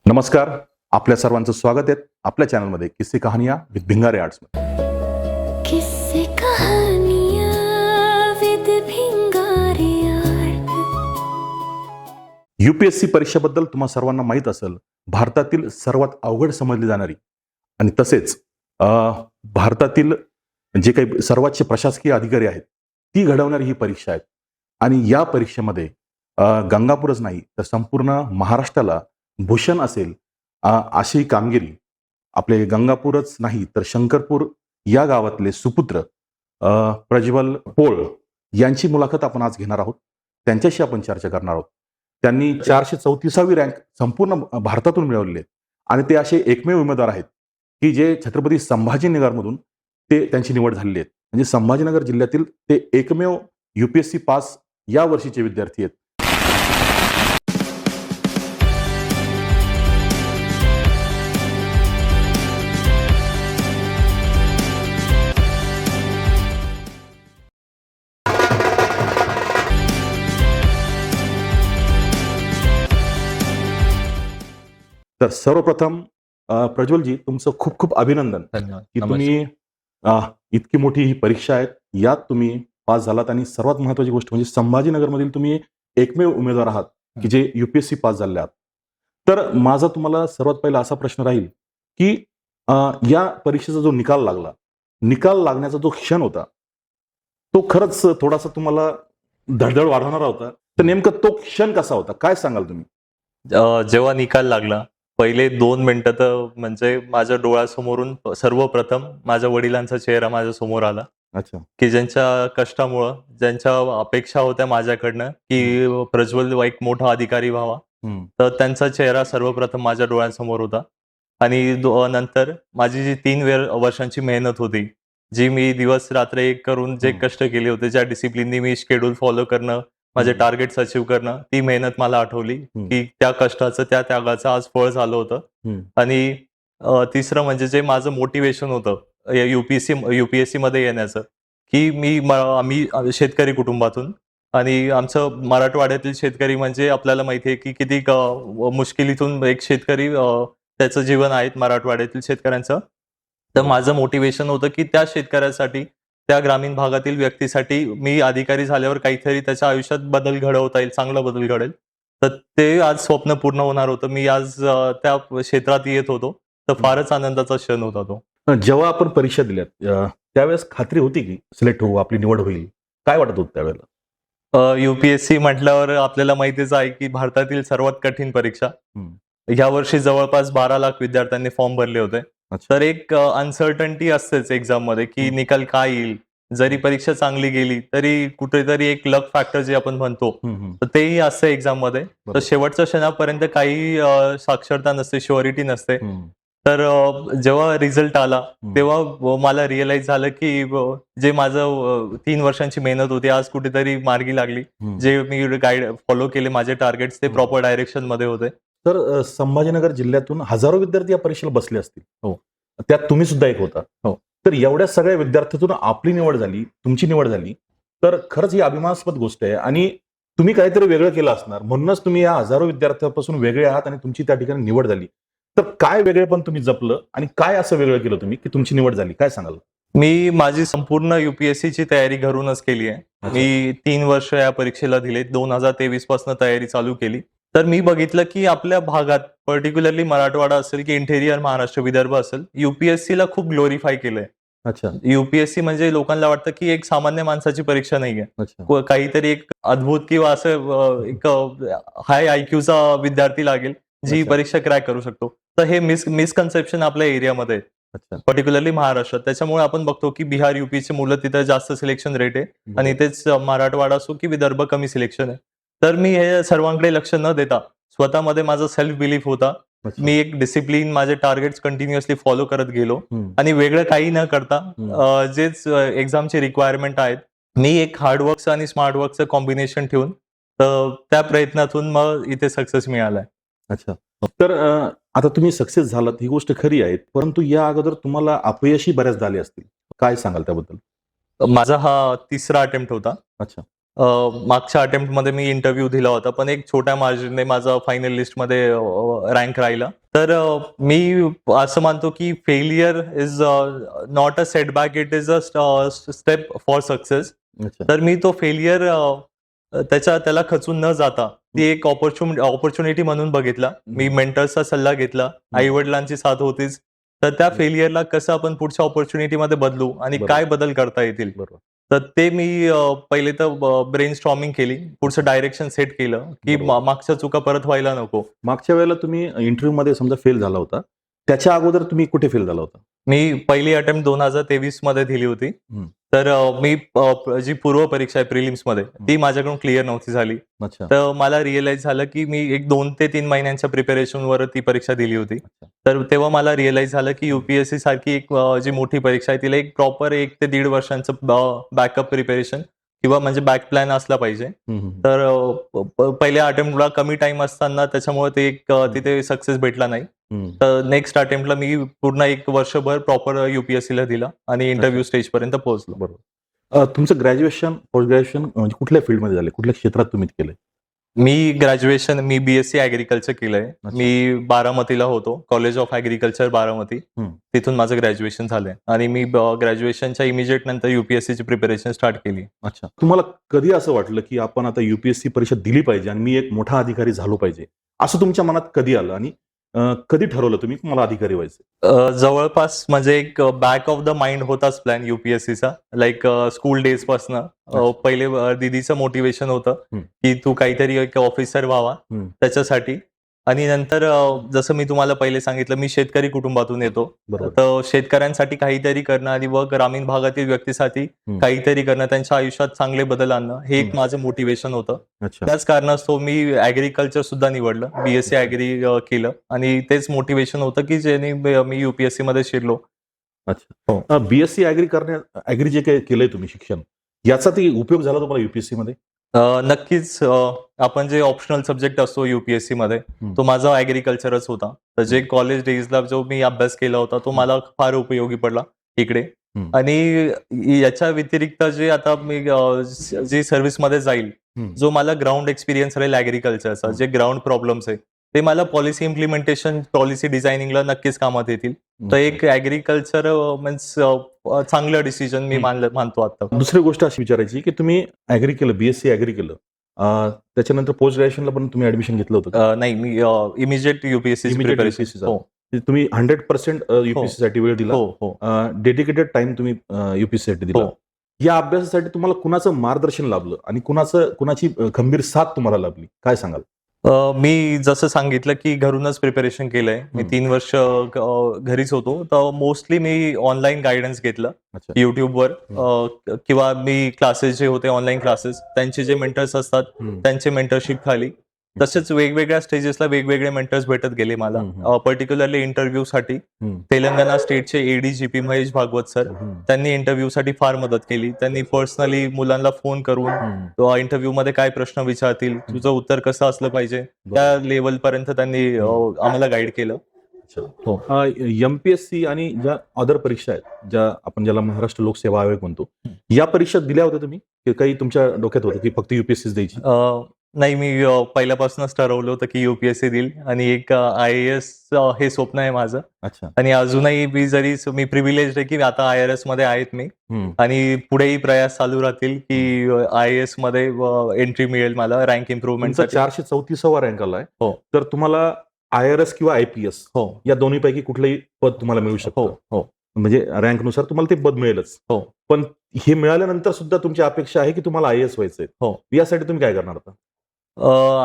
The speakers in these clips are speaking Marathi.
नमस्कार. आपल्या सर्वांचं स्वागत आहे आपल्या चॅनलमध्ये किस्से कहानियां विथ भिंगारे आर्ट्समध्ये. किस्से कहानियां विद भिंगारे आर्ट. यूपीएससी परीक्षेबद्दल तुम्हा सर्वांना माहीत असेल, भारतातील सर्वात अवघड समजली जाणारी आणि तसेच भारतातील जे काही सर्वोच्च प्रशासकीय अधिकारी आहेत ती घडवणारी ही परीक्षा आहे. आणि या परीक्षेमध्ये गंगापूरच नाही तर संपूर्ण महाराष्ट्राला भूषण असेल अशी कामगिरी आपले गंगापूरच नाही तर शंकरपूर या गावातले सुपुत्र प्रज्वल पोळ यांची मुलाखत आपण आज घेणार आहोत. त्यांच्याशी आपण चर्चा करणार आहोत. त्यांनी 434वी रँक संपूर्ण भारतातून मिळवलेले आहेत आणि ते असे एकमेव उमेदवार आहेत की जे छत्रपती संभाजीनगरमधून ते त्यांची निवड झालेली आहे. म्हणजे संभाजीनगर जिल्ह्यातील ते एकमेव यूपीएससी पास या वर्षीचे विद्यार्थी आहेत. तर सर्वप्रथम प्रज्वलजी तुमचं खूप खूप अभिनंदन धन्यवाद. की तुम्ही इतकी मोठी ही परीक्षा आहे यात तुम्ही पास झालात आणि सर्वात महत्त्वाची गोष्ट म्हणजे संभाजीनगरमधील तुम्ही एकमेव उमेदवार आहात की जे यूपीएससी पास झाले आहात. तर माझा तुम्हाला सर्वात पहिला असा प्रश्न राहील की या परीक्षेचा जो निकाल लागण्याचा जो क्षण होता तो खरंच थोडासा तुम्हाला धडधड वाढवणारा होता. तर नेमका तो क्षण कसा होता, काय सांगाल तुम्ही? जेव्हा निकाल लागला पहिले 2 मिनिटं तर म्हणजे माझ्या डोळ्यासमोरून सर्वप्रथम माझ्या वडिलांचा चेहरा माझ्या समोर आला अच्छा. की ज्यांच्या कष्टामुळं ज्यांच्या अपेक्षा होत्या माझ्याकडनं की प्रज्वल एक मोठा अधिकारी व्हावा, तर त्यांचा चेहरा सर्वप्रथम माझ्या डोळ्यांसमोर होता. आणि नंतर माझी जी 3 वर्षांची मेहनत होती, जी मी दिवस रात्र एक करून जे कष्ट केले होते, ज्या डिसिप्लिननी मी शेड्यूल फॉलो करणं, माझे टार्गेट्स अचीव्ह करणं, ती मेहनत मला आठवली की त्या कष्टाचं त्या त्यागाचं आज फळ झालं होतं. आणि तिसरं म्हणजे जे माझं मोटिवेशन होतं युपीएससी मध्ये येण्याचं, की आम्ही शेतकरी कुटुंबातून आणि आमचं मराठवाड्यातील शेतकरी म्हणजे आपल्याला माहिती आहे की किती मुश्किलीतून एक शेतकरी त्याचं जीवन आहे मराठवाड्यातील शेतकऱ्यांचं. तर माझं मोटिवेशन होतं की त्या शेतकऱ्यासाठी, त्या ग्रामीण भागातील व्यक्तीसाठी मी अधिकारी झाल्यावर काहीतरी त्याच्या आयुष्यात बदल घडवता येईल, चांगला बदल घडेल. तर ते आज स्वप्न पूर्ण होणार होतं. मी आज त्या क्षेत्रात येत होतो, तर फारच आनंदाचा क्षण होता तो. जेव्हा आपण परीक्षा दिल्यात त्यावेळेस खात्री होती की सिलेक्ट होऊ, आपली निवड होईल, काय वाटत होतं त्यावेळेला? यूपीएससी म्हटल्यावर आपल्याला माहितीच आहे की भारतातील सर्वात कठीण परीक्षा. ह्या वर्षी जवळपास 12 लाख विद्यार्थ्यांनी फॉर्म भरले होते. तर एक अनसर्टन्टी असतेच एक्झाम मध्ये की निकाल काय येईल. जरी परीक्षा चांगली गेली तरी कुठेतरी एक लक फॅक्टर जे आपण म्हणतो तर तेही असतं एक्झाम मध्ये. तर शेवटच्या क्षणापर्यंत काही साक्षरता नसते, श्युअरिटी नसते. तर जेव्हा रिझल्ट आला तेव्हा मला रिअलाइज झालं की जे माझं 3 वर्षांची मेहनत होती आज कुठेतरी मार्गी लागली. जे मी गाईड फॉलो केले माझे टार्गेट्स ते प्रॉपर डायरेक्शन मध्ये होते. तर संभाजीनगर जिल्ह्यातून हजारो विद्यार्थी या परीक्षेला बसले असतील. हो. त्यात तुम्ही सुद्धा एक होता. हो. तर एवढ्या सगळ्या विद्यार्थ्यातून आपली निवड झाली, तुमची निवड झाली, तर खरंच ही अभिमानास्पद गोष्ट आहे आणि तुम्ही काहीतरी वेगळं केलं असणार म्हणूनच तुम्ही या हजारो विद्यार्थ्यांपासून वेगळे आहात आणि तुमची त्या ठिकाणी निवड झाली. तर काय वेगळेपण तुम्ही जपलं आणि काय असं वेगळं केलं तुम्ही की तुमची निवड झाली, काय सांगाल? मी माझी संपूर्ण यूपीएससीची तयारी घरूनच केली आहे. मी 3 वर्ष या परीक्षेला दिले. 2023 पासून तयारी चालू केली. तर मी बघितलं की आपल्या भागात पर्टिक्युलरली मराठवाडा असेल की इंटेरियर महाराष्ट्र, विदर्भ असेल, यूपीएससीला खूप ग्लोरीफाय केलंय. अच्छा. यूपीएससी म्हणजे लोकांना वाटतं की एक सामान्य माणसाची परीक्षा नाहीये. अच्छा. काहीतरी एक अद्भुत किंवा असं एक हाय आयक्यूचा विद्यार्थी लागेल जी अच्छा. परीक्षा क्रॅक करू शकतो. तर हे मिसकन्सेप्शन आपल्या एरियामध्ये आहे. अच्छा. पर्टिक्युलरली महाराष्ट्रात. त्याच्यामुळे आपण बघतो की बिहार, यूपीची मुलं तिथं जास्त सिलेक्शन रेट आहे आणि तेच मराठवाडा असो की विदर्भ कमी सिलेक्शन आहे. तर मी हे सर्वांकडे लक्ष न देता स्वतःमध्ये माझा सेल्फ बिलीफ होता. अच्छा. मी एक डिसिप्लिन माझे टार्गेट्स कंटिन्युअसली फॉलो करत गेलो आणि वेगळं काही न करता जेच एक्झामचे रिक्वायरमेंट आहेत, मी एक हार्डवर्कचं आणि स्मार्ट वर्कचं कॉम्बिनेशन ठेवून त्या प्रयत्नातून मग इथे सक्सेस मिळालाय. अच्छा. तर आता तुम्ही सक्सेस झालात ही गोष्ट खरी आहे, परंतु या अगोदर तुम्हाला अपयशी बऱ्याचदा आले असतील. काय सांगाल त्याबद्दल? माझा हा 3रा अटेम्प्ट होता. अच्छा. मागच्या अटेम्प्टमध्ये मी इंटरव्ह्यू दिला होता, पण एक छोट्या मार्जिनने माझा फायनल लिस्टमध्ये रँक राहिला. तर मी असं मानतो की failure is not a setback, it is a step for success. अच्छा. तर मी तो फेलियर त्याला खचून न जाता ती एक ऑपॉर्च्युनिटी म्हणून बघितला. मी मेंटर्सचा सल्ला घेतला, आई वडिलांची साथ होतीच. तर त्या फेलियरला कसं आपण पुढच्या ऑपॉर्च्युनिटीमध्ये बदलू आणि बरोबर. काय बदल करता येतील, बरोबर. तर ते मी पहिले तर ब्रेन स्टॉर्मिंग केली, पुढचं डायरेक्शन सेट केलं की बरोबर. मागच्या चुका परत व्हायला नको. मागच्या वेळेला तुम्ही इंटरव्ह्यू मध्ये समजा फेल झाला होता, त्याच्या अगोदर तुम्ही कुठे फेल झाला होता? मी पहिली अटेम्प्ट 2023 मध्ये दिली होती. हम्म. तर मी जी पूर्व परीक्षा आहे प्रिलिम्स मध्ये ती माझ्याकडून क्लिअर नव्हती झाली. अच्छा. तर मला रिअलाइज झालं की मी एक 2 ते 3 महिन्यांच्या प्रिपरेशनवर ती परीक्षा दिली होती. अच्छा. तर तेव्हा मला रिअलाइज झालं की युपीएससी सारखी एक जी मोठी परीक्षा आहे तिला एक प्रॉपर 1 ते 1.5 वर्षांचं बॅकअप प्रिपरेशन किंवा म्हणजे बॅक प्लॅन असला पाहिजे. तर पहिल्या अटेम्प्टला कमी टाइम असताना त्याच्यामुळे ते एक तिथे सक्सेस भेटला नाही. तर नेक्स्ट अटेम्प्टला मी पूर्ण 1 वर्षभर प्रॉपर युपीएससीला दिला आणि इंटरव्ह्यू स्टेज पर्यंत पोहोचलो. बरोबर. तुमचं ग्रॅज्युएशन, पोस्ट ग्रॅज्युएशन म्हणजे कुठल्या फील्डमध्ये झाले, कुठल्या क्षेत्रात तुम्ही केलंय? मी बीएससी ऍग्रिकल्चर केलंय. अच्छा. मी बारामतीला होतो, कॉलेज ऑफ ऍग्रिकल्चर बारामती. तिथून माझं ग्रॅज्युएशन झालंय आणि मी ग्रॅज्युएशनच्या इमिजिएट नंतर युपीएससीची प्रिपरेशन स्टार्ट केली. अच्छा. तुम्हाला कधी असं वाटलं की आपण आता युपीएससी परीक्षा दिली पाहिजे आणि मी एक मोठा अधिकारी झालो पाहिजे, असं तुमच्या मनात कधी आलं आणि कधी ठरवलं तुम्ही की मला अधिकारी व्हायचं? जवळपास म्हणजे एक बॅक ऑफ द माइंड होताच प्लॅन युपीएससीचा. लाईक स्कूल डेज पासनं पहिले दीदीचं मोटिवेशन होतं की तू काहीतरी एक ऑफिसर व्हावा त्याच्यासाठी. आणि नंतर जसं मी तुम्हाला पहिले सांगितलं, मी शेतकरी कुटुंबातून येतो. बरोबर. तर शेतकऱ्यांसाठी काहीतरी करणं आणि व ग्रामीण भागातील व्यक्तीसाठी काहीतरी करणं, त्यांच्या आयुष्यात चांगले बदल आणणं, हे एक माझं मोटिवेशन होतं. अच्छा. त्याच कारणास्तव मी ऍग्रिकल्चर सुद्धा निवडलं, बीएससी ऍग्री केलं आणि तेच मोटिवेशन होतं की ज्याने मी युपीएससी मध्ये शिरलो. अच्छा. बीएससी ऍग्री जे काही केलंय तुम्ही शिक्षण, याचा ती उपयोग झाला तुम्हाला युपीएससी मध्ये? नक्कीच. आपण जे ऑप्शनल सब्जेक्ट असतो युपीएससी मध्ये, तो माझा ऍग्रिकल्चरच होता. तर जे कॉलेज डेजला जो मी अभ्यास केला होता तो मला फार उपयोगी पडला इकडे. आणि याच्या व्यतिरिक्त जे आता मी जी सर्व्हिसमध्ये जाईल, जो मला ग्राउंड एक्सपिरियन्स राहील ऍग्रिकल्चरचा, जे ग्राउंड प्रॉब्लेम्स आहे ते मला पॉलिसी इम्प्लिमेंटेशन, पॉलिसी डिझायनिंगला नक्कीच कामात येतील. तर एक ऍग्रिकल्चर मीन्स चांगलं डिसिजन मी मानतो आता. दुसरी गोष्ट अशी विचारायची की तुम्ही ऍग्री केलं, बीएससी ऍग्री केलं, त्याच्यानंतर पोस्ट ग्रॅज्युएशनला पण तुम्ही ऍडमिशन घेतलं होतं? नाही, मी इमिजिएट युपीएससी प्रिपरेशन. हो, तुम्ही 100% युपीएससी साठी वेळ दिला, हो. डेडिकेटेड टाइम तुम्ही युपीएससी साठी दिला. या अभ्यासासाठी तुम्हाला कुणाचं मार्गदर्शन लाभलं आणि कुणाची खंबीर साथ तुम्हाला लाभली, काय सांगाल? मी जसं सांगितलं की घरूनच प्रिपरेशन केलंय. मी 3 वर्ष घरीच होतो. तर मोस्टली मी ऑनलाईन गायडन्स घेतलं अच्छा. युट्यूबवर, किंवा मी क्लासेस जे होते ऑनलाईन क्लासेस, त्यांचे जे मेंटर्स असतात त्यांचे मेंटरशिप खाली. तसेच वेगवेगळ्या स्टेजेसला वेगवेगळे मेंटर्स भेटत गेले मला. पर्टिक्युलरली इंटरव्ह्यू साठी तेलंगणा स्टेटचे एडीजीपी महेश भागवत सर, त्यांनी इंटरव्ह्यू साठी फार मदत केली. त्यांनी पर्सनली मुलांना फोन करून इंटरव्ह्यू मध्ये काय प्रश्न विचारतील, तुझं उत्तर कसं असलं पाहिजे, त्या लेवल पर्यंत त्यांनी आम्हाला गाईड केलं. एमपीएससी आणि ज्या अदर परीक्षा आहेत, ज्याला महाराष्ट्र लोकसेवा आयोग म्हणतो, या परीक्षा दिल्या होत्या तुम्ही? काही तुमच्या डोक्यात होतं की फक्त युपीएससी द्यायची? नाही, मी पहिल्यापासूनच ठरवलं होतं की युपीएससी देईल आणि एक IAS हे स्वप्न आहे माझं. अच्छा. आणि अजूनही मी प्रिव्हिलेज आहे की आता IRS मध्ये आहेत मी, आणि पुढेही प्रयास चालू राहतील की IAS मध्ये एंट्री मिळेल मला रँक इम्प्रुव्हमेंट. 434वा रँक आलाय. हो. तर तुम्हाला IRS किंवा IPS या दोन्हीपैकी कुठलंही पद तुम्हाला मिळू शकतं. हो. म्हणजे रँकनुसार तुम्हाला ते पद मिळेलच. हो. पण हे मिळाल्यानंतर सुद्धा तुमची अपेक्षा आहे की तुम्हाला IAS व्हायचंय. हो. यासाठी तुम्ही काय करणार आता?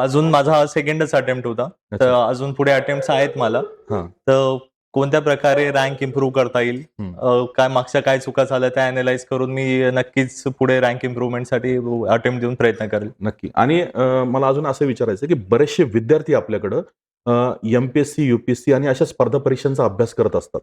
अजून माझा हा सेकंडच अटेम्प्ट होता. तर अजून पुढे अटेम्प्ट आहेत मला. तर कोणत्या प्रकारे रँक इम्प्रूव्ह करता येईल, काय मागच्या काय चुका झाल्या त्या अॅनालाइज करून मी नक्कीच पुढे रँक इम्प्रुव्हमेंटसाठी अटेम्प्ट देऊन प्रयत्न करेल. नक्की. आणि मला अजून असं विचारायचं की बरेचसे विद्यार्थी आपल्याकडं एमपीएससी, युपीएससी आणि अशा स्पर्धा परीक्षांचा अभ्यास करत असतात.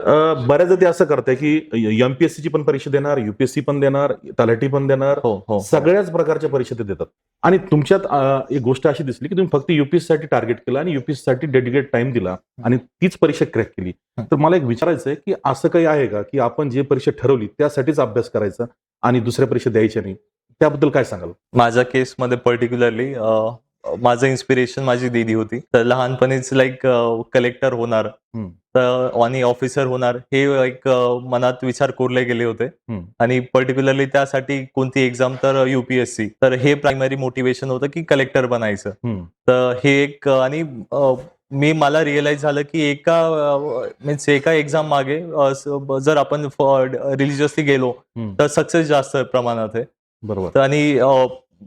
बऱ्याचदा ते असं करते की एमपीएससीची पण परीक्षा देणार, युपीएससी पण देणार, तलाठी पण देणार, सगळ्याच प्रकारच्या परीक्षा ते देतात. आणि तुमच्यात एक गोष्ट अशी दिसली की तुम्ही फक्त युपीएससी साठी टार्गेट केलं आणि युपीएससी साठी डेडिकेट टाइम दिला आणि तीच परीक्षा क्रॅक केली. तर मला एक विचारायचं आहे की असं काही आहे का की आपण जे परीक्षा ठरवली त्यासाठीच अभ्यास करायचा आणि दुसऱ्या परीक्षा द्यायच्या नाही? त्याबद्दल काय सांगाल? माझ्या केसमध्ये पर्टिक्युलरली माझं इन्स्पिरेशन माझी दीदी होती. तर लहानपणीच लाईक कलेक्टर होणार हम्म. तर आणि ऑफिसर होणार हे एक मनात विचार कोरले गेले होते. हम्म. आणि पर्टिक्युलरली त्यासाठी कोणती एक्झाम तर UPSC. तर हे प्रायमरी मोटिवेशन होतं की कलेक्टर बनायचं. हम्म. तर हे एक आणि मला रिअलाइज झालं की एका एक्झाम मागे जर आपण रिलिजियसली गेलो हम्म. तर सक्सेस जास्त प्रमाणात आहे. बरोबर. तर आणि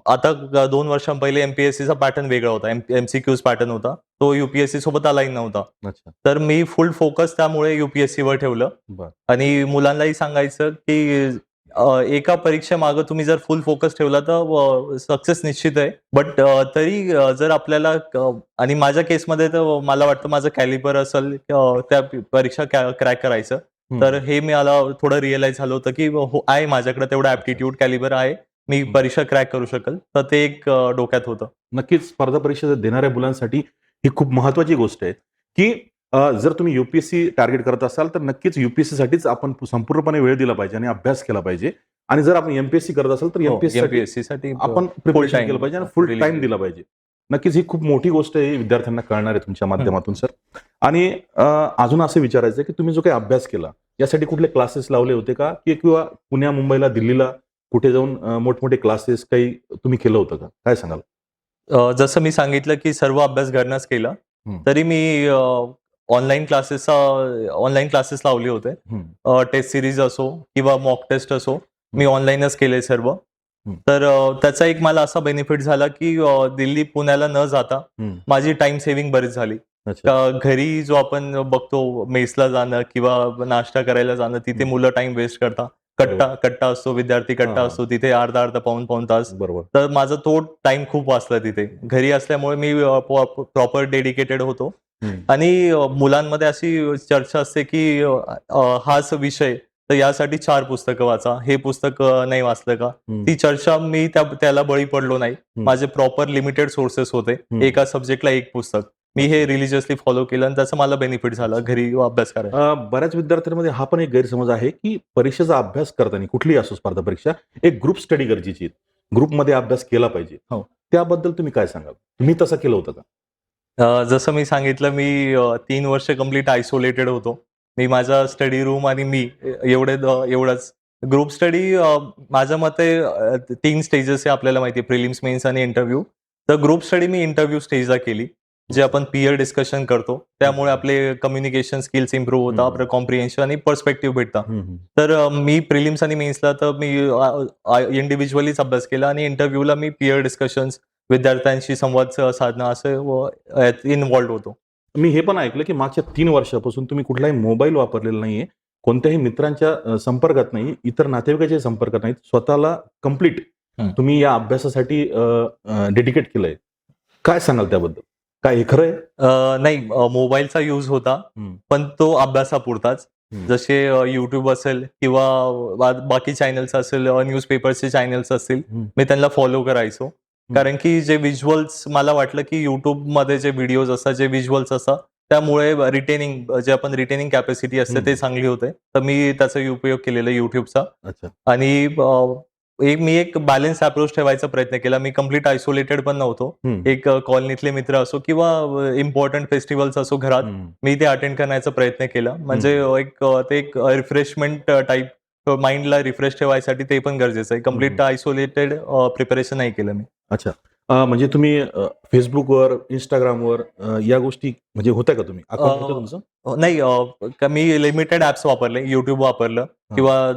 आता 2 वर्षां पहिले MPSCचा पॅटर्न वेगळा होता. MCQs पॅटर्न होता. तो UPSC सोबत अलाइन नव्हता. अच्छा. तर मी फुल फोकस त्यामुळे UPSC वर ठेवलं. बर. आणि मुलांनाही सांगायचं की एका परीक्षेमागं तुम्ही जर फुल फोकस ठेवला तर सक्सेस निश्चित आहे. बट तरी जर आपल्याला आणि माझ्या केसमध्ये तर मला वाटतं माझं कॅलिबर असेल त्या परीक्षा क्रॅक करायचं. हम्म. तर हे मला थोडं रिअलाइज झालं होतं की आहे माझ्याकडे तेवढा ऍप्टिट्यूड कॅलिबर आहे. मी परीक्षा क्रॅक करू शकेल. तर ते एक डोक्यात होतं. नक्कीच स्पर्धा परीक्षा देणाऱ्या मुलांसाठी ही खूप महत्वाची गोष्ट आहे की जर तुम्ही UPSC टार्गेट करत असाल तर नक्कीच UPSC साठीच आपण संपूर्णपणे वेळ दिला पाहिजे आणि अभ्यास केला पाहिजे. आणि जर आपण MPSC करत असाल तर MPSC साठी आपण प्रिपरेशन केलं पाहिजे आणि फुल टाइम दिला पाहिजे. नक्कीच ही खूप मोठी गोष्ट आहे, विद्यार्थ्यांना कळणार आहे तुमच्या माध्यमातून सर. आणि अजून असं विचारायचं की तुम्ही जो काही अभ्यास केला यासाठी कुठले क्लासेस लावले होते का, की किंवा पुण्या मुंबईला दिल्लीला कुठे जाऊन मोठमोठे क्लासेस काही तुम्ही केलं होतं का? काय सांगाल? जसं मी सांगितलं की सर्व अभ्यास घरनंच केला. तरी मी ऑनलाईन क्लासेस लावले होते. टेस्ट सिरीज असो किंवा मॉक टेस्ट असो मी ऑनलाईनच केले सर्व. तर त्याचा एक मला असा बेनिफिट झाला की दिल्ली पुण्याला न जाता माझी टाइम सेव्हिंग बरीच झाली. घरी जो आपण बघतो मेसला जाणं किंवा नाश्ता करायला जाणं तिथे मुलं टाइम वेस्ट करतात. कट्टा असतो, विद्यार्थी कट्टा असतो तिथे अर्धा पाऊण तास. बरोबर. तर माझा तो टाइम खूप वाचला तिथे. घरी असल्यामुळे मी प्रॉपर डेडिकेटेड होतो. आणि मुलांमध्ये अशी चर्चा असते की हाच विषय तर यासाठी 4 पुस्तकं वाचा, हे पुस्तक नाही वाचलं का? ती चर्चा मी त्याला बळी पडलो नाही. माझे प्रॉपर लिमिटेड सोर्सेस होते. एका सब्जेक्टला 1 पुस्तक. मी हे रिलिजियसली फॉलो केलं आणि त्याचा मला बेनिफिट झाला घरी अभ्यास करायला. बऱ्याच विद्यार्थ्यांमध्ये हा पण एक गैरसमज आहे की परीक्षेचा अभ्यास करताना कुठलीही असो स्पर्धा परीक्षा एक ग्रुप स्टडी गरजेची आहे. ग्रुपमध्ये अभ्यास केला पाहिजे. हो. त्याबद्दल तुम्ही काय सांगाल? तुम्ही तसं केलं होतं का? जसं मी सांगितलं मी 3 वर्ष कंप्लीट आयसोलेटेड होतो. मी माझा स्टडी रूम आणि मी एवढंच. ग्रुप स्टडी माझ्या मते 3 स्टेजेस आहे आपल्याला माहिती आहे, प्रिलिम्स, मेन्स आणि इंटरव्ह्यू. तर ग्रुप स्टडी मी इंटरव्ह्यू स्टेजला केली. जे आपण पीअर डिस्कशन करतो त्यामुळे आपले कम्युनिकेशन स्किल्स इम्प्रूव्ह होतात, आपलं कॉम्प्रिहेन्शन आणि पर्स्पेक्टिव्ह भेटतात. तर मी प्रिलिम्स आणि मेन्सला तर मी इंडिव्हिज्युअलीच अभ्यास केला आणि इंटरव्ह्यूला मी पीअर डिस्कशन्स, विद्यार्थ्यांशी संवाद साधणं असं इन्व्हॉल्व्ह होतो. मी हे पण ऐकलं की मागच्या 3 वर्षापासून तुम्ही कुठलाही मोबाईल वापरलेला नाहीये, कोणत्याही मित्रांच्या संपर्कात नाही, इतर नातेवाईकाच्या संपर्कात नाहीत. स्वतःला कंप्लीट तुम्ही या अभ्यासासाठी डेडिकेट केलंय. काय सांगाल त्याबद्दल? काय हे खरं आहे? नाही, मोबाईलचा यूज होता पण तो अभ्यासापुरताच. जसे YouTube असेल किंवा बाकी चॅनल्स असेल, न्यूजपेपरचे चॅनल्स असतील, मी त्यांना फॉलो करायचो. कारण की जे व्हिज्युअल्स मला वाटलं की युट्यूबमध्ये जे व्हिडिओज असतात, जे व्हिज्युअल्स असतात त्यामुळे जे आपण रिटेनिंग कॅपॅसिटी असते ते चांगली होते. तर मी त्याचा उपयोग केलेला युट्यूबचा. आणि मी एक बॅलन्स अप्रोच ठेवायचा प्रयत्न केला. मी कंप्लीट आयसोलेटेड पण नव्हतो. एक कॉलनीतले मित्र असो किंवा इम्पॉर्टंट फेस्टिवल्स असो घरात मी ते अटेंड करण्याचा प्रयत्न केला. म्हणजे एक रिफ्रेशमेंट टाईप माइंडला रिफ्रेश ठेवायसाठी ते पण गरजेचं आहे. कंप्लीट आयसोलेटेड प्रिपरेशन नाही केलं मी. अच्छा. म्हणजे तुम्ही फेसबुकवर, इंस्टाग्रामवर या गोष्टी म्हणजे होत्या का तुम्ही? अकाउंट होतं तुमचं? नाही, मी लिमिटेड ऍप्स वापरले. YouTube वापरलं किंवा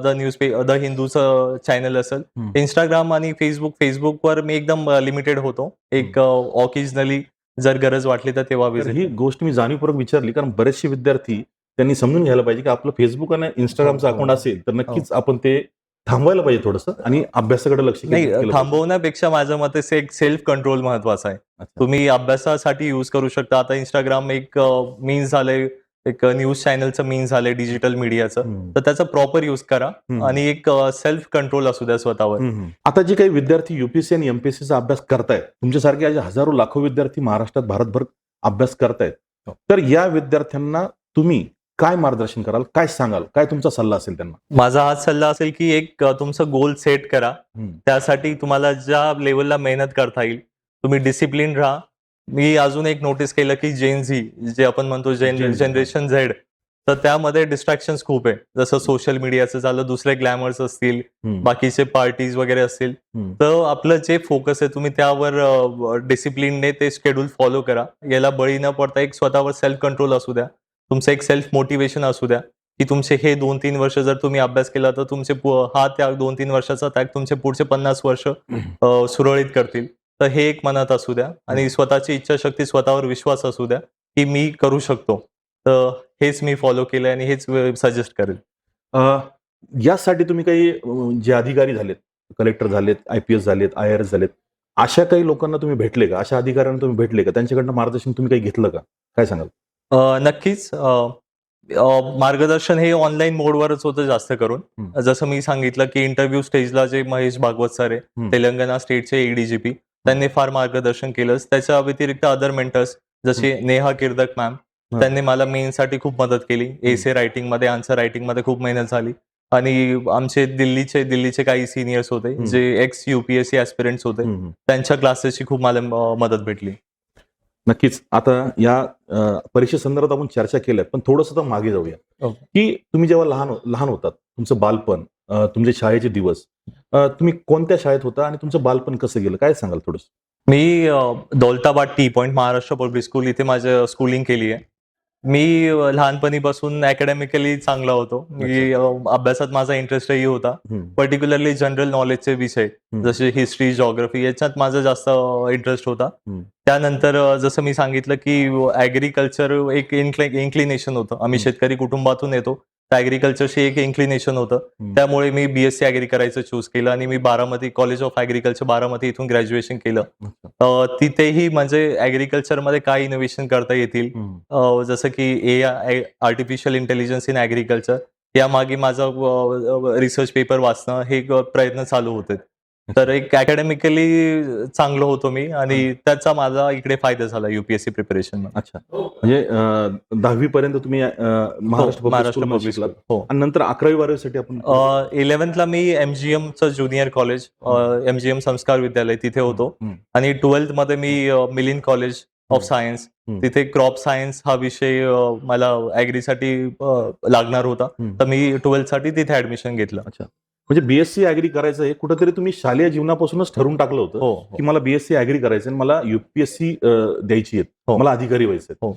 द हिंदूचं चॅनल असेल. इंस्टाग्राम आणि फेसबुकवर मी एकदम लिमिटेड होतो. एक ऑकेजनली जर गरज वाटली तर तेव्हा ही गोष्ट मी जाणीवपूर्वक विचारली कारण बरेचसे विद्यार्थी त्यांनी समजून घ्यायला पाहिजे की आपलं फेसबुक आणि इंस्टाग्रामचं अकाउंट असेल तर नक्कीच आपण ते थांबवायला पाहिजे थोडंसं आणि अभ्यासाकडे लक्ष केंद्रित नाही, थांबवण्यापेक्षा माझ्या मते एक सेल्फ कंट्रोल महत्वाचा आहे. तुम्ही अभ्यासासाठी युज करू शकता. आता इंस्टाग्राम एक मीन्स झालंय, एक न्यूज चॅनलचं मीन्स झालंय डिजिटल मीडियाचं. तर त्याचा प्रॉपर युज करा आणि एक सेल्फ कंट्रोल असू द्या स्वतःवर. आता जे काही विद्यार्थी UPSC आणि MPSCचा अभ्यास करतायत, तुमच्यासारखे आज हजारो लाखो विद्यार्थी महाराष्ट्रात, भारतभर अभ्यास करतायत, तर या विद्यार्थ्यांना तुम्ही काय मार्गदर्शन कराल, काय सांगाल, काय तुमचा सल्ला असेल त्यांना? माझा हाच सल्ला असेल की एक तुमचं गोल सेट करा. हम्म. त्यासाठी तुम्हाला ज्या लेवलला मेहनत करता येईल तुम्ही डिसिप्लिन राहा. मी अजून एक नोटीस केलं की जेन झी जे आपण म्हणतो Gen Z, जनरेशन झेड, तर त्यामध्ये डिस्ट्रॅक्शन्स खूप आहे. जसं सोशल मीडियाचं झालं, दुसरे ग्लॅमर्स असतील, हम्म. बाकीचे पार्टीज वगैरे असतील. हम्म. तर आपलं जे फोकस आहे तुम्ही त्यावर डिसिप्लिनने ते शेड्यूल फॉलो करा. याला बळी न पडता एक स्वतःवर सेल्फ कंट्रोल असू द्या, तुमचं एक सेल्फ मोटिवेशन असू द्या की तुमचे हे 2-3 वर्ष जर तुम्ही अभ्यास केला तर तुमचे हा त्याग 2-3 वर्षाचा त्याग तुमचे पुढचे 50 वर्ष सुरळीत करतील. तर हे एक मनात असू द्या आणि स्वतःची इच्छाशक्ती, स्वतःवर विश्वास असू द्या की मी करू शकतो. तर हेच मी फॉलो केलंय आणि हेच सजेस्ट करेल. यासाठी तुम्ही काही जे अधिकारी झालेत, कलेक्टर झालेत, IPS झालेत, IRS झालेत, अशा काही लोकांना तुम्ही भेटले का? अशा अधिकाऱ्यांना तुम्ही भेटले का? त्यांच्याकडनं मार्गदर्शन तुम्ही काही घेतलं का? काय सांगाल? नक्कीच. मार्गदर्शन हे ऑनलाईन मोडवरच होतं जास्त करून. जसं मी सांगितलं की इंटरव्ह्यू स्टेजला जे महेश भागवत सर आहे, तेलंगणा स्टेटचे ADGP, त्यांनी फार मार्गदर्शन केलंच. त्याच्या व्यतिरिक्त अदर मेंटर्स जसे नेहा किर्दक मॅम, त्यांनी मला मेनसाठी खूप मदत केली. एसे रायटिंगमध्ये, आन्सर रायटिंगमध्ये खूप मेहनत झाली. आणि आमचे दिल्लीचे काही सिनियर्स होते जे एक्स UPSC ॲस्पिरंट्स होते, त्यांच्या क्लासेसची खूप मला मदत भेटली. नक्कीच. आता या परीक्षेसंदर्भात आपण चर्चा केल्यात, पण थोडंसं तर मागे जाऊया की तुम्ही जेव्हा लहान होतात, तुमचं बालपण, तुमचे शाळेचे दिवस, तुम्ही कोणत्या शाळेत होता आणि तुमचं बालपण कसं गेलं, काय सांगाल थोडंसं? मी Daulatabad T point Maharashtra public school इथे माझं स्कूलिंग केली आहे. मी लहानपणीपासून अकॅडमिकली चांगला होतो. मी अभ्यासात माझा इंटरेस्टही होता. पर्टिक्युलरली जनरल नॉलेजचे विषय जसे हिस्ट्री, जिओग्राफी याच्यात माझा जास्त इंटरेस्ट होता. त्यानंतर जसं मी सांगितलं की ॲग्रिकल्चर एक इन्क्लिनेशन होतं. आम्ही शेतकरी कुटुंबातून येतो, तर ॲग्रिकल्चरशी एक इन्क्लिनेशन होतं. त्यामुळे मी BSc ॲग्री करायचं चूज केलं आणि मी Baramati college of agriculture Baramati इथून ग्रॅज्युएशन केलं. तिथेही म्हणजे ॲग्रिकल्चरमध्ये काय इनोव्हेशन करता येतील, जसं की AI artificial intelligence in agriculture, यामागे माझं रिसर्च पेपर वाचणं हे प्रयत्न चालू होते. तर एक अकॅडमिकली चांगलो होतो मी आणि त्याचा माझा इकडे फायदा झाला UPSC प्रिपरेशन. अच्छा, म्हणजे 10वी पर्यंत तुम्ही महाराष्ट्र पब्लिक स्कूल, हो. आणि नंतर 11वी-12वी आपण 11thला मी MGMचं ज्युनियर कॉलेज, MGM संस्कार विद्यालय तिथे होतो. आणि 12th मध्ये मी मिलिंद कॉलेज ऑफ सायन्स, तिथे क्रॉप सायन्स हा विषय मला ॲग्रीसाठी लागणार होता, तर मी 12th साठी तिथे ऍडमिशन घेतलं. अच्छा, म्हणजे BSc ॲग्री करायचं हे कुठेतरी तुम्ही शालेय जीवनापासूनच ठरवून टाकलं होतं की मला BSc ॲग्री करायचं आणि मला UPSC द्यायची आहे, मला अधिकारी व्हायचं.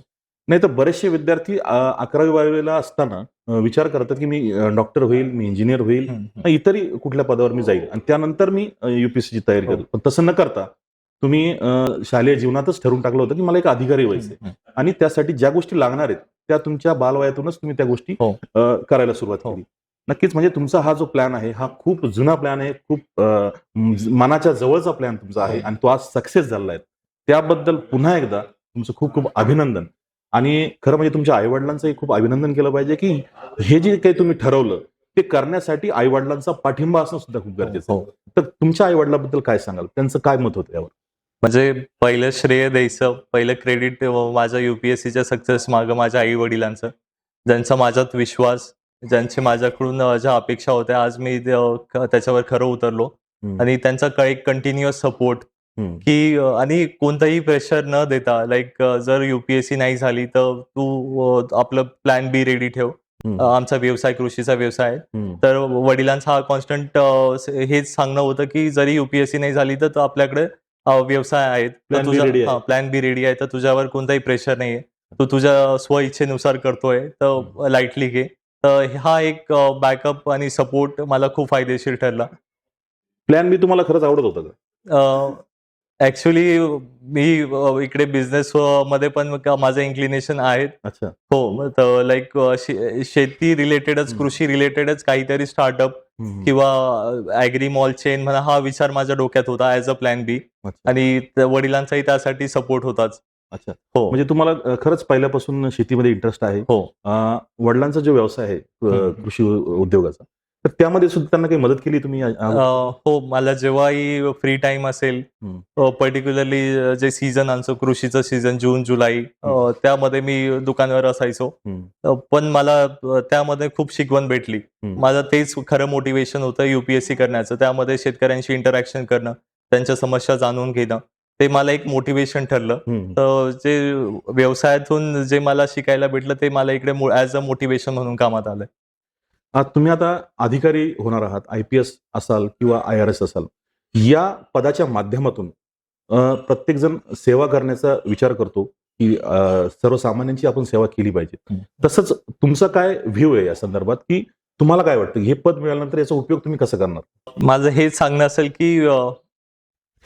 नाही तर बरेचसे विद्यार्थी 11वी-12वीला असताना विचार करतात की मी डॉक्टर होईल, मी इंजिनियर होईल, इतरही कुठल्या पदावर मी जाईल आणि त्यानंतर मी UPSCची तयारी करेल. पण तसं न करता तुम्ही शालेय जीवनातच ठरवून टाकलं होतं की मला एक अधिकारी व्हायचंय आणि त्यासाठी ज्या गोष्टी लागणार आहेत त्या तुमच्या बालवयातूनच तुम्ही त्या गोष्टी करायला सुरुवात केली. नक्कीच, म्हणजे तुमचा हा जो प्लॅन आहे हा खूप जुना प्लॅन आहे, खूप मनाच्या जवळचा प्लॅन तुमचा आहे आणि तो आज सक्सेस झालेला आहे. त्याबद्दल पुन्हा एकदा तुमचं खूप खूप अभिनंदन. आणि खरं म्हणजे तुमच्या आईवडिलांचंही खूप अभिनंदन केलं पाहिजे की हे जे काही तुम्ही ठरवलं ते करण्यासाठी आईवडिलांचा पाठिंबा असणं सुद्धा खूप गरजेचं आहे. तर तुमच्या आईवडिलांबद्दल काय सांगाल, त्यांचं काय मत होतं यावर? म्हणजे पहिलं श्रेय द्यायचं, पहिलं क्रेडिट माझ्या UPSCच्या सक्सेस मागं माझ्या आई वडिलांचं, ज्यांचा माझ्यात विश्वास, ज्यांचे माझ्याकडून ज्या अपेक्षा होत्या आज मी त्याच्यावर खरं उतरलो. आणि त्यांचा एक कंटिन्युअस सपोर्ट की आणि कोणतंही प्रेशर न देता, लाईक जर UPSC नाही झाली तर तू आपलं प्लॅन B रेडी ठेव. आमचा व्यवसाय कृषीचा व्यवसाय आहे, तर वडिलांचा हा कॉन्स्टंट हेच सांगणं होतं की जरी UPSC नाही झाली तर आपल्याकडे व्यवसाय आहेत, प्लॅन B रेडी आहे, तर तुझ्यावर कोणताही प्रेशर नाहीये, तू तुझ्या स्वइच्छेनुसार करतोय तर लाईटली घे. तर हा एक बॅकअप आणि सपोर्ट मला खूप फायदेशीर ठरला. प्लॅन B तुम्हाला खरंच आवडत होतं का? ऍक्च्युली मी इकडे बिझनेस मध्ये पण माझं इन्क्लिनेशन आहे. अच्छा, हो, तर लाईक शेती रिलेटेडच, कृषी रिलेटेडच काहीतरी स्टार्टअप किंवा ॲग्री मॉल चेन म्हणा, हा विचार माझ्या डोक्यात होता ॲज अ प्लॅन B. आणि वडिलांचाही त्यासाठी सपोर्ट होताच. अच्छा, हो, म्हणजे तुम्हाला खरंच पहिल्यापासून शेतीमध्ये इंटरेस्ट आहे. वडिलांचा जो व्यवसाय आहे कृषी उद्योगाचा, तर त्यामध्ये सुद्धा त्यांना काही मदत केली तुम्ही हो, मला जेव्हाही फ्री टाइम असेल, पर्टिक्युलरली जे सीझन आमचं कृषीचं सीझन जून जुलै, त्यामध्ये मी दुकानावर असायचो. पण मला त्यामध्ये खूप शिकवण भेटली. माझं तेच खरं मोटिवेशन होतं UPSC करण्याचं. त्यामध्ये शेतकऱ्यांशी इंटरॅक्शन करणं, त्यांच्या समस्या जाणून घेणं, ते मला एक मोटिवेशन ठरलं. तर जे व्यवसायातून जे मला शिकायला भेटलं ते मला इकडे ॲज अ मोटिवेशन म्हणून कामात आलं. तुम्ही आता अधिकारी होणार आहात, IPS असाल किंवा IRS असाल. या पदाच्या माध्यमातून प्रत्येकजण सेवा करण्याचा विचार करतो की सर्वसामान्यांची आपण सेवा केली पाहिजे. तसंच तुमचा काय व्ह्यू आहे या संदर्भात, की तुम्हाला काय वाटतं हे पद मिळाल्यानंतर याचा उपयोग तुम्ही कसा करणार? माझं हेच सांगणं असेल की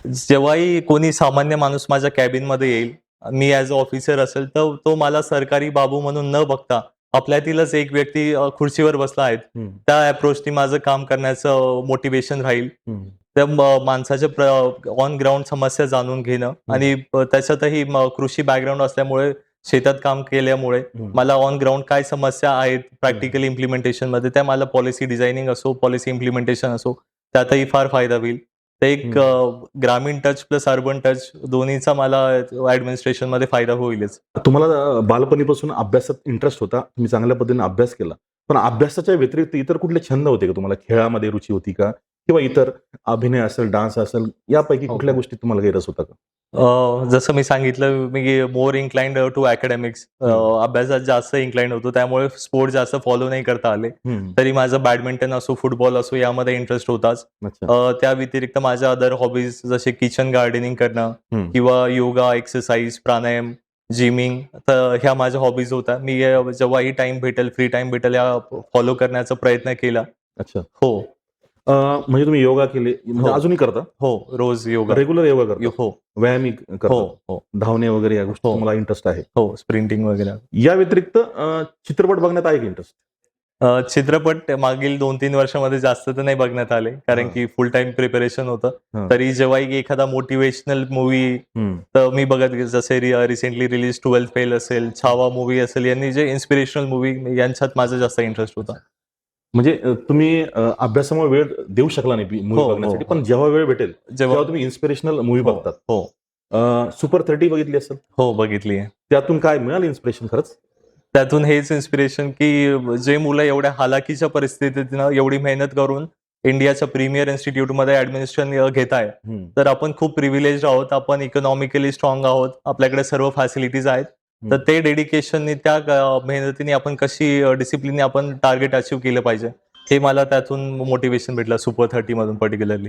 जेव्हाही कोणी सामान्य माणूस माझ्या कॅबिनमध्ये येईल, मी ॲज अ ऑफिसर असेल, तर तो मला सरकारी बाबू म्हणून न बघता आपल्यातीलच एक व्यक्ती खुर्चीवर बसला आहे, त्या अप्रोचनी माझं काम करण्याचं मोटिवेशन राहील. त्या माणसाच्या ऑन ग्राउंड समस्या जाणून घेणं आणि त्याच्यातही कृषी बॅकग्राऊंड असल्यामुळे, शेतात काम केल्यामुळे मला ऑन ग्राउंड काय समस्या आहेत प्रॅक्टिकल इम्प्लिमेंटेशनमध्ये, त्या मला पॉलिसी डिझायनिंग असो, पॉलिसी इम्प्लिमेंटेशन असो, त्यातही फार फायदा होईल. ते एक ग्रामीण टच प्लस अर्बन टच दोन्हीचा मला ॲडमिनिस्ट्रेशनमध्ये फायदा होईलच. तुम्हाला बालपणीपासून अभ्यासात इंटरेस्ट होता, तुम्ही चांगल्या पद्धतीने अभ्यास केला. पण अभ्यासाच्या व्यतिरिक्त इतर कुठले छंद होते का तुम्हाला? खेळामध्ये रुची होती का? किंवा इतर अभिनय असेल, डान्स असेल, यापैकी कुठल्या गोष्टीत तुम्हाला काही रस होता का? जसं मी सांगितलं, मी मोर इन्क्लाइंड टू अकॅडमिक्स, अभ्यासात जास्त इन्क्लाइंड होतो, त्यामुळे स्पोर्ट जास्त फॉलो नाही करता आले. तरी माझं बॅडमिंटन असो, फुटबॉल असो, यामध्ये इंटरेस्ट होताच. त्या व्यतिरिक्त माझ्या अदर हॉबीज जसे किचन गार्डनिंग करणं किंवा योगा, एक्सरसाइज, प्राणायाम, जिमिंग, तर ह्या माझ्या हॉबीज होत्या. मी जेव्हाही टाइम भेटेल, फ्री टाइम भेटेल, या फॉलो करण्याचा प्रयत्न केला. अच्छा. हो. म्हणजे तुम्ही योगा केले, म्हणजे अजूनही करता? हो, रोज योगा, रेग्युलर योगा करता? हो. व्यायाम करता? हो. धावणे वगैरे या गोष्टी तुम्हाला इंटरेस्ट आहे? हो, स्प्रिंटिंग वगैरे. या व्यतिरिक्त चित्रपट बघण्यात आहे का इंटरेस्ट? चित्रपट मागील 2-3 वर्षामध्ये जास्त तर नाही बघण्यात आले, कारण की फुल टाइम प्रिपरेशन होतं. तरी जेव्हाही एखादा मोटिवेशनल मूवी तर मी बघत गेलो, जसे रिसेंटली रिलीज 12th फेल असेल, छावा मूवी असेल, यांनी जे इन्स्पिरेशनल मूवी, यांच्यात माझा जास्त इंटरेस्ट होता. म्हणजे तुम्ही अभ्यासामुळे वेळ देऊ शकला नाही मूवी बघण्यासाठी, पण जेव्हा वेळ भेटेल तेव्हा तुम्ही इन्स्पिरेशनल मूवी बघतात. हो. सुपर 30 बघितली असेल? हो, बघितली. त्यातून काय मिळालं इन्स्पिरेशन खरंच? त्यातून हेच इन्स्पिरेशन की जे मुलं एवढ्या हालाकीच्या परिस्थितीतनं एवढी मेहनत करून इंडियाच्या प्रीमियर इन्स्टिट्यूटमध्ये ऍडमिनिस्ट्रेशन घेत आहे, तर आपण खूप प्रिव्हिलेज आहोत, आपण इकॉनॉमिकली स्ट्रॉंग आहोत, आपल्याकडे सर्व फॅसिलिटीज आहेत. तर ते डेडिकेशननी, त्या मेहनतीने आपण कशी डिसिप्लिनने आपण टार्गेट अचीव्ह केलं पाहिजे, हे मला त्यातून मोटिवेशन भेटलं, सुपर 30 मधून पर्टिक्युलरली.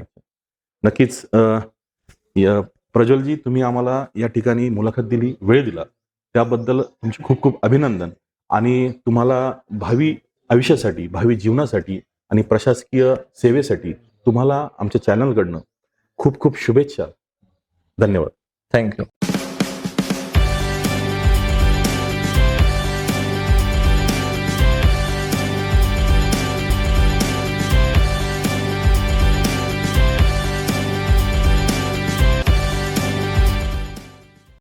नक्कीच. प्रज्वलजी, तुम्ही आम्हाला या ठिकाणी मुलाखत दिली, वेळ दिला, त्याबद्दल तुमचे खूप खूप अभिनंदन. आणि तुम्हाला भावी आयुष्यासाठी, भावी जीवनासाठी आणि प्रशासकीय सेवेसाठी तुम्हाला आमच्या चॅनलकडनं खूप खूप शुभेच्छा. धन्यवाद. थँक्यू.